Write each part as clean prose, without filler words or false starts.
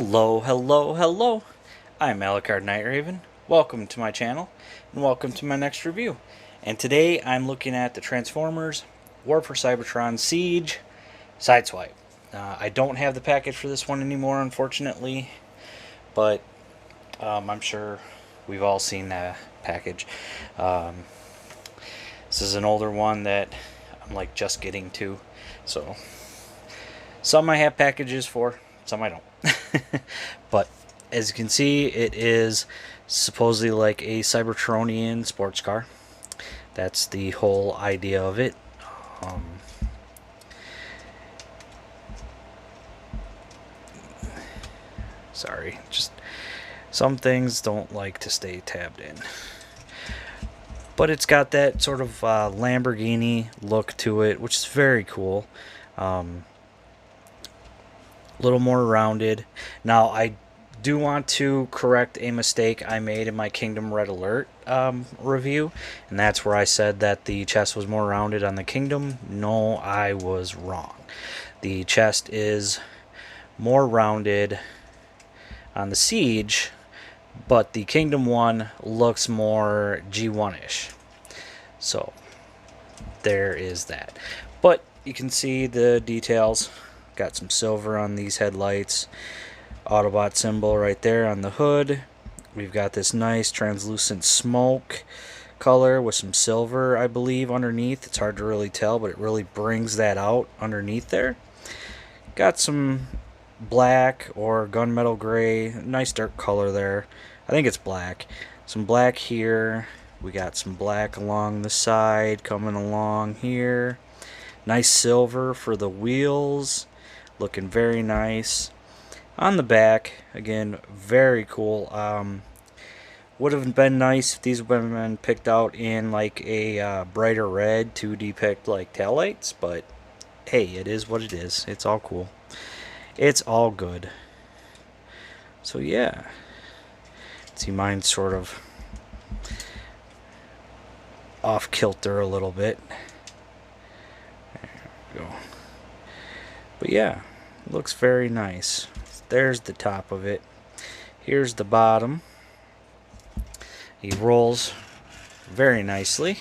Hello, hello, hello. I'm Alucard Night Raven. Welcome to my channel, and welcome to my next review. And today I'm looking at the Transformers War for Cybertron Siege Sideswipe. I don't have the package for this one anymore, unfortunately, but I'm sure we've all seen that package. This is an older one that I'm like just getting to, so some I have packages for, some I don't. But as you can see, it is supposedly like a Cybertronian sports car. That's the whole idea of it. Sorry, just some things don't like to stay tabbed in. But it's got that sort of Lamborghini look to it, which is very cool. Little more rounded. Now I do want to correct a mistake I made in my Kingdom Red Alert review, and that's where I said that the chest was more rounded on the Kingdom. No, I was wrong. The chest is more rounded on the Siege, but the Kingdom one looks more G1-ish. So there is that. But you can see the details. Got some silver on these headlights. Autobot symbol right there on the hood. We've got this nice translucent smoke color with some silver, I believe, underneath. It's hard to really tell, but it really brings that out underneath there. Got some black or gunmetal gray. Nice dark color there. I think it's black. Some black here. We got some black along the side coming along here. Nice silver for the wheels. Looking very nice. On the back, again, very cool. Would have been nice if these would have been picked out in like a brighter red to depict like taillights, but hey, it is what it is. It's all cool. It's all good. So yeah. See, mine's sort of off kilter a little bit. There we go. But yeah. Looks very nice. There's the top of it. Here's the bottom. He rolls very nicely,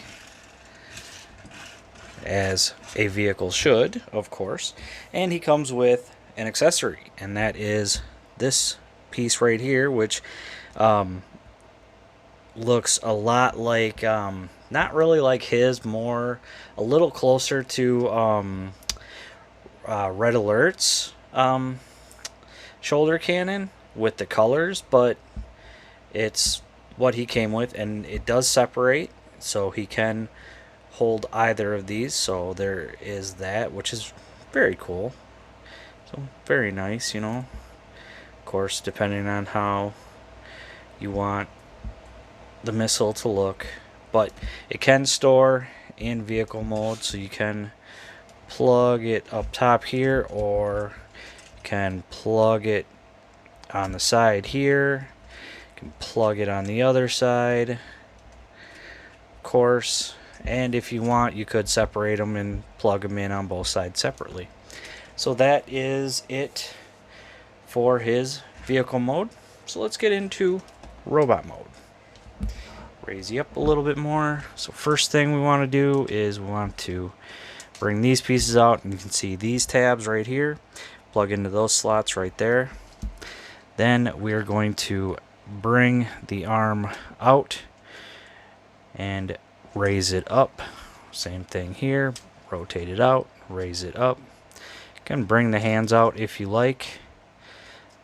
as a vehicle should, of course. And he comes with an accessory, and that is this piece right here, which looks a lot like, not really like his, more a little closer to Red Alert's shoulder cannon with the colors, but it's what he came with, and it does separate, so he can hold either of these. So there is that, which is very cool. So very nice, you know. Of course, depending on how you want the missile to look, but it can store in vehicle mode, so you can plug it up top here, or you can plug it on the side here. You can plug it on the other side, of course, and if you want, you could separate them and plug them in on both sides separately. So that is it for his vehicle mode. So let's get into robot mode. Raise you up a little bit more. So first thing we want to do is we want to bring these pieces out, and you can see these tabs right here. Plug into those slots right there. Then we're going to bring the arm out and raise it up. Same thing here. Rotate it out, raise it up. You can bring the hands out if you like.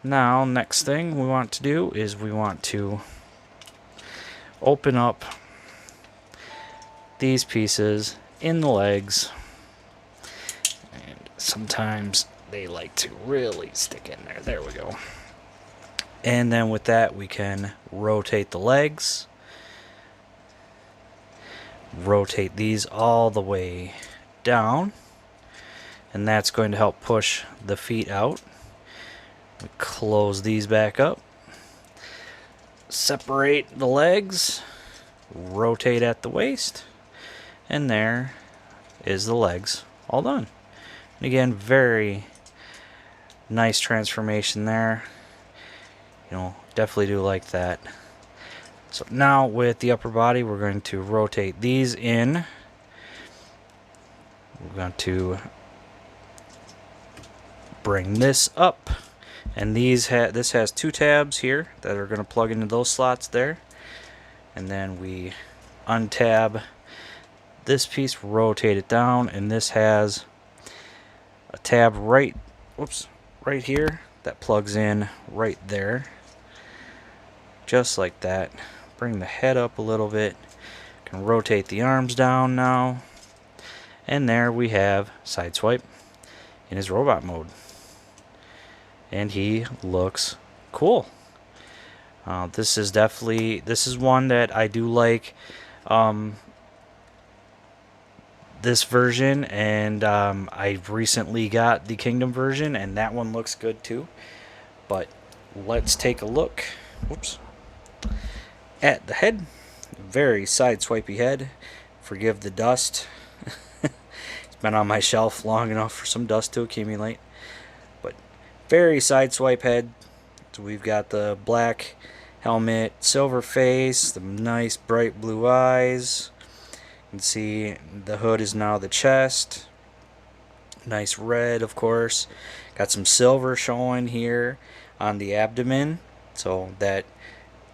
Now, next thing we want to do is we want to open up these pieces in the legs. Sometimes they like to really stick in there. There we go. And then with that, we can rotate the legs. Rotate these all the way down. And that's going to help push the feet out. We close these back up. Separate the legs. Rotate at the waist. And there is the legs all done. And again, very nice transformation there. Definitely do like that. So now with the upper body, we're going to rotate these in. We're going to bring this up, and this has 2 tabs here that are going to plug into those slots there, and then we untab this piece, rotate it down, and this has a tab right here that plugs in right there, just like that. Bring the head up a little bit, can rotate the arms down now, and there we have Sideswipe in his robot mode, and he looks cool. This is one that I do like, this version, and I recently got the Kingdom version, and that one looks good too. But let's take a look at the head. Very Sideswipey head. Forgive the dust. It's been on my shelf long enough for some dust to accumulate. But very Sideswipe head. So we've got the black helmet, silver face, the nice bright blue eyes. You can see the hood is now the chest. Nice red, of course. Got some silver showing here on the abdomen, so that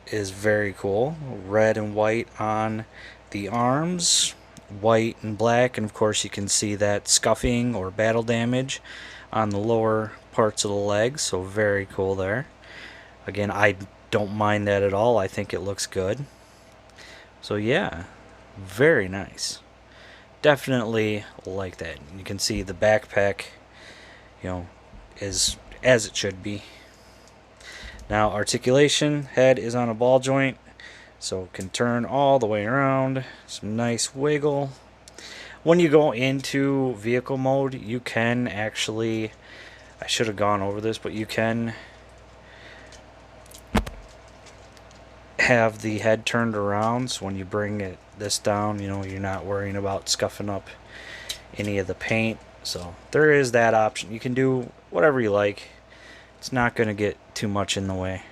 is very cool. Red and white on the arms, white and black, and of course you can see that scuffing or battle damage on the lower parts of the legs, so very cool there. Again, I don't mind that at all. I think it looks good. So yeah, very nice. Definitely like that. You can see the backpack, is as it should be. Now, Articulation Head is on a ball joint, so it can turn all the way around. Some nice wiggle. When you go into vehicle mode, you can actually, I should have gone over this, but you can have the head turned around, so when you bring this down, you're not worrying about scuffing up any of the paint. So there is that option. You can do whatever you like. It's not going to get too much in the way.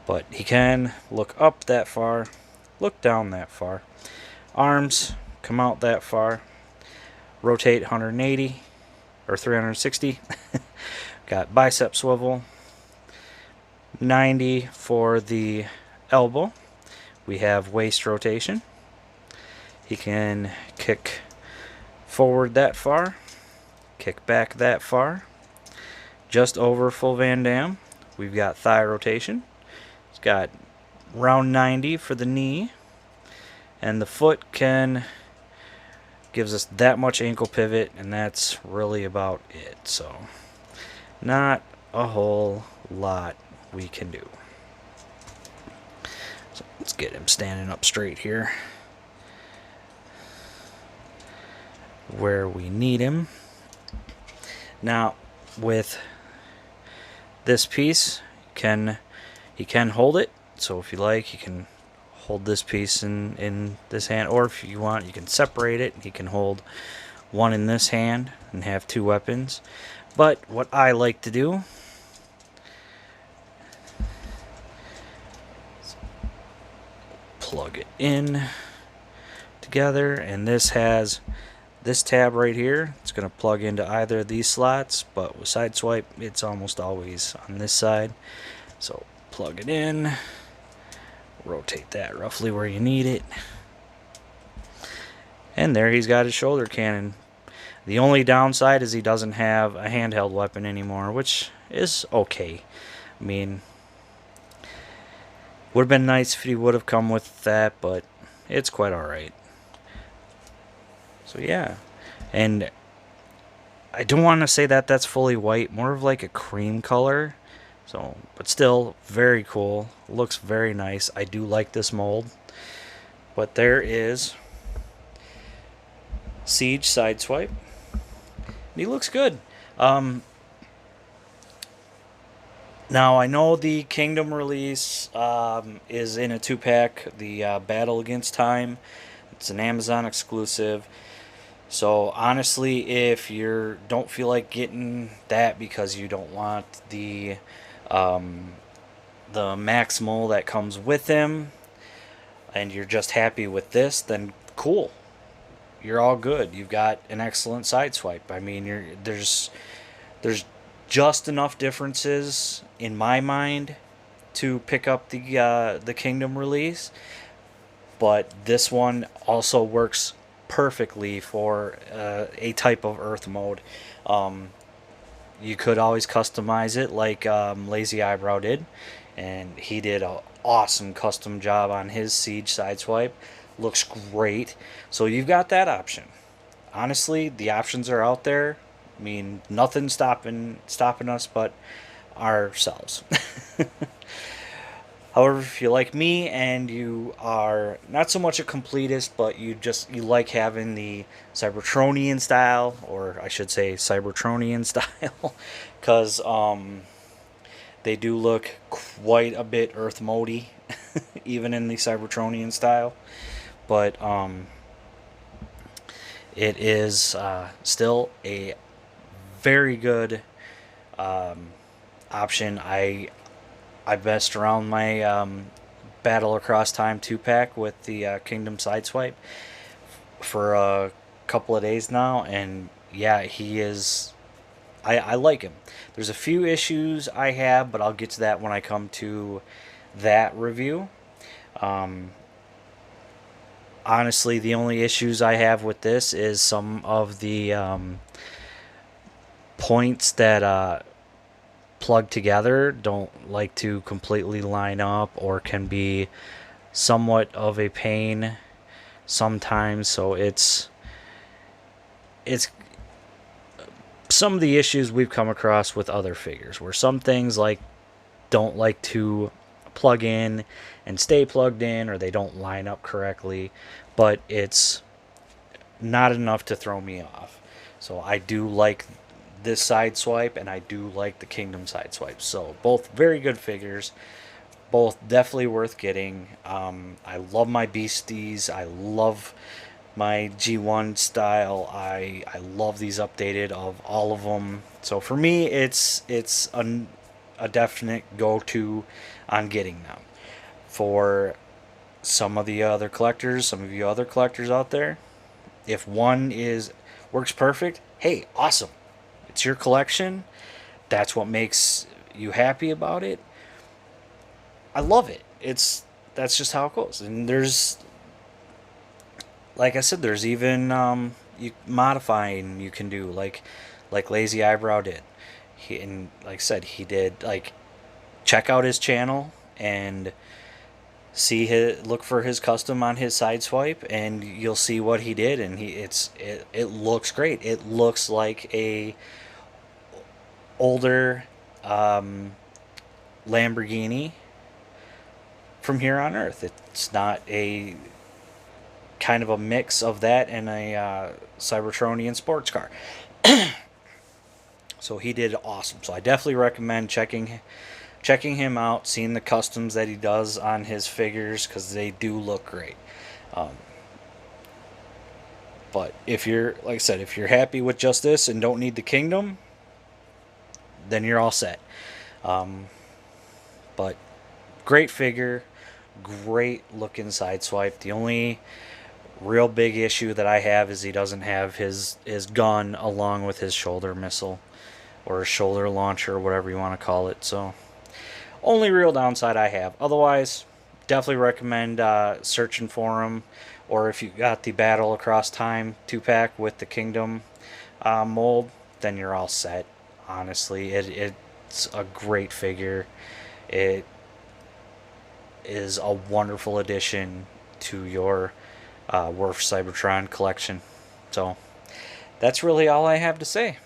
But he can look up that far, look down that far. Arms come out that far. Rotate 180 or 360. Got bicep swivel. 90 for the elbow. We have waist rotation. He can kick forward that far, kick back that far, just over full Van Damme. We've got thigh rotation. It's got round 90 for the knee, and the foot gives us that much ankle pivot, and that's really about it. So not a whole lot we can do. So let's get him standing up straight here where we need him. Now with this piece, he can hold it, so if you like, you can hold this piece in this hand, or if you want, you can separate it. He can hold one in this hand and have 2 weapons. But what I like to do is plug it in together, and this has this tab right here. It's going to plug into either of these slots, but with Sideswipe, it's almost always on this side. So plug it in, rotate that roughly where you need it, and there he's got his shoulder cannon. The only downside is he doesn't have a handheld weapon anymore, which is okay. I mean, would have been nice if he would have come with that, but it's quite alright. So yeah, and I don't want to say that that's fully white, more of like a cream color. So, but still very cool. Looks very nice. I do like this mold. But there is Siege Sideswipe. He looks good. Now I know the Kingdom release is in a 2-pack. The Battle Against Time. It's an Amazon exclusive. So honestly, if you don't feel like getting that because you don't want the the Maximal that comes with him, and you're just happy with this, then cool. You're all good. You've got an excellent Sideswipe. I mean, there's just enough differences in my mind to pick up the Kingdom release, but this one also works perfectly for a type of Earth mode. You could always customize it like Lazy Eyebrow did, and he did an awesome custom job on his Siege Sideswipe. Looks great. So you've got that option. Honestly, the options are out there. I mean, nothing's stopping us but ourselves. However, if you like me and you are not so much a completist, but you like having the Cybertronian style, or I should say Cybertronian style, because they do look quite a bit Earth modey, even in the Cybertronian style. But it is still a very good option. I messed around my Battle Across Time 2-pack with the Kingdom Sideswipe for a couple of days now, and yeah, he is... I like him. There's a few issues I have, but I'll get to that when I come to that review. Honestly, the only issues I have with this is some of the points that plug together don't like to completely line up, or can be somewhat of a pain sometimes. So it's some of the issues we've come across with other figures, where some things like don't like to plug in and stay plugged in, or they don't line up correctly, but it's not enough to throw me off. So I do like this Sideswipe, and I do like the Kingdom Sideswipe. So both very good figures, both definitely worth getting. I love my Beasties. I love my G1 style. I love these updated of all of them. So for me, it's a definite go-to on getting them. For some of the other collectors, some of you other collectors out there, if one works perfect, hey, awesome. It's your collection. That's what makes you happy about it. I love it. That's just how it goes. And there's, like I said, there's even modifying you can do, like Lazy Eyebrow did. And like I said, he did, like, check out his channel and look for his custom on his Sideswipe, and you'll see what he did, and it looks great. It looks like a older Lamborghini from here on Earth. It's not a kind of a mix of that and a Cybertronian sports car. So he did awesome. So I definitely recommend checking him out, seeing the customs that he does on his figures, because they do look great. But if you're, like I said, if you're happy with just this and don't need the Kingdom, then you're all set. But great figure, great looking Sideswipe. The only real big issue that I have is he doesn't have his gun along with his shoulder missile, or a shoulder launcher, or whatever you want to call it. So only real downside I have. Otherwise, definitely recommend searching for him. Or if you got the Battle Across Time 2-pack with the Kingdom mold, then you're all set. Honestly, it's a great figure. It is a wonderful addition to your Worf Cybertron collection. So that's really all I have to say.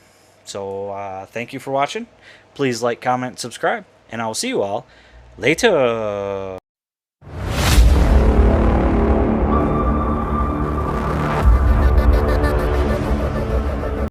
So thank you for watching. Please like, comment, subscribe, and I will see you all later.